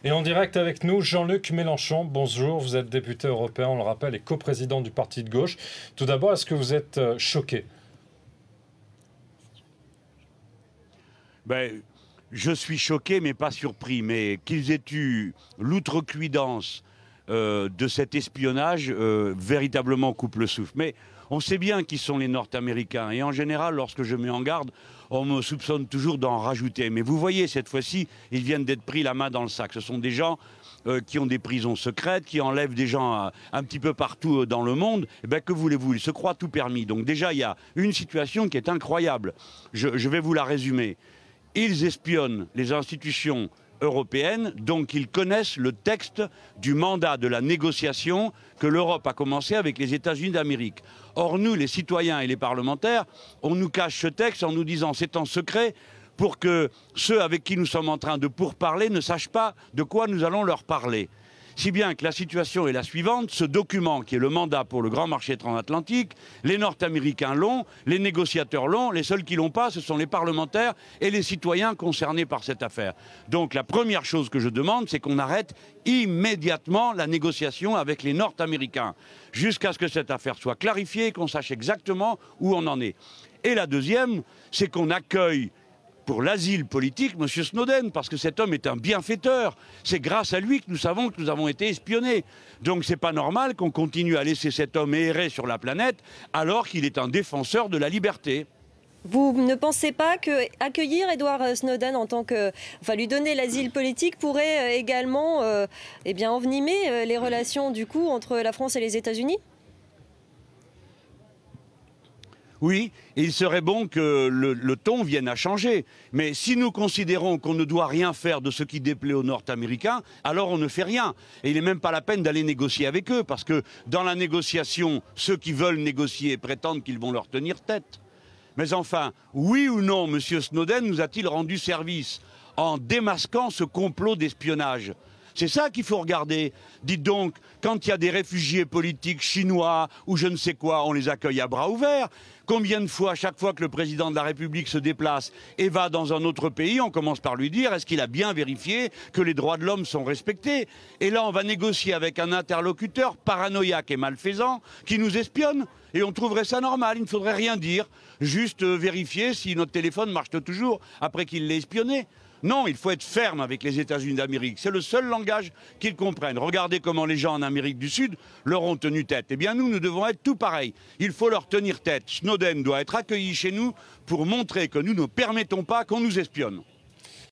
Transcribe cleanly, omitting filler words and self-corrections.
Et en direct avec nous, Jean-Luc Mélenchon. Bonjour, vous êtes député européen, on le rappelle, et coprésident du parti de gauche. Tout d'abord, est-ce que vous êtes choqué? Je suis choqué, mais pas surpris. Mais qu'ils aient eu l'outrecuidance de cet espionnage, véritablement coupe le souffle. Mais on sait bien qui sont les Nord-Américains. Et en général, lorsque je mets en garde, on me soupçonne toujours d'en rajouter. Mais vous voyez, cette fois-ci, ils viennent d'être pris la main dans le sac. Ce sont des gens qui ont des prisons secrètes, qui enlèvent des gens un petit peu partout dans le monde. Eh bien, que voulez-vous? Ils se croient tout permis. Donc déjà, il y a une situation qui est incroyable. Je vais vous la résumer. Ils espionnent les institutions européennes, donc ils connaissent le texte du mandat de la négociation que l'Europe a commencé avec les États-Unis d'Amérique. Or, nous, les citoyens et les parlementaires, on nous cache ce texte en nous disant c'est en secret pour que ceux avec qui nous sommes en train de pourparler ne sachent pas de quoi nous allons leur parler. Si bien que la situation est la suivante, ce document qui est le mandat pour le grand marché transatlantique, les Nord-Américains l'ont, les négociateurs l'ont, les seuls qui l'ont pas, ce sont les parlementaires et les citoyens concernés par cette affaire. Donc la première chose que je demande, c'est qu'on arrête immédiatement la négociation avec les Nord-Américains, jusqu'à ce que cette affaire soit clarifiée et qu'on sache exactement où on en est. Et la deuxième, c'est qu'on accueille pour l'asile politique, M. Snowden, parce que cet homme est un bienfaiteur. C'est grâce à lui que nous savons que nous avons été espionnés. Donc c'est pas normal qu'on continue à laisser cet homme errer sur la planète alors qu'il est un défenseur de la liberté. Vous ne pensez pas qu'accueillir Edward Snowden en tant que, enfin, lui donner l'asile politique pourrait également envenimer les relations du coup entre la France et les États-Unis? Oui, il serait bon que le ton vienne à changer. Mais si nous considérons qu'on ne doit rien faire de ce qui déplaît aux Nord-Américains, alors on ne fait rien. Et il n'est même pas la peine d'aller négocier avec eux, parce que dans la négociation, ceux qui veulent négocier prétendent qu'ils vont leur tenir tête. Mais enfin, oui ou non, M. Snowden nous a-t-il rendu service en démasquant ce complot d'espionnage? C'est ça qu'il faut regarder. Dites donc, quand il y a des réfugiés politiques chinois ou je ne sais quoi, on les accueille à bras ouverts. Combien de fois, chaque fois que le président de la République se déplace et va dans un autre pays, on commence par lui dire est-ce qu'il a bien vérifié que les droits de l'homme sont respectés? Et là, on va négocier avec un interlocuteur paranoïaque et malfaisant qui nous espionne. Et on trouverait ça normal, il ne faudrait rien dire, juste vérifier si notre téléphone marche toujours après qu'il l'ait espionné. Non, il faut être ferme avec les États-Unis d'Amérique. C'est le seul langage qu'ils comprennent. Regardez comment les gens en Amérique du Sud leur ont tenu tête. Eh bien, nous devons être tout pareil. Il faut leur tenir tête. Snowden doit être accueilli chez nous pour montrer que nous ne permettons pas qu'on nous espionne.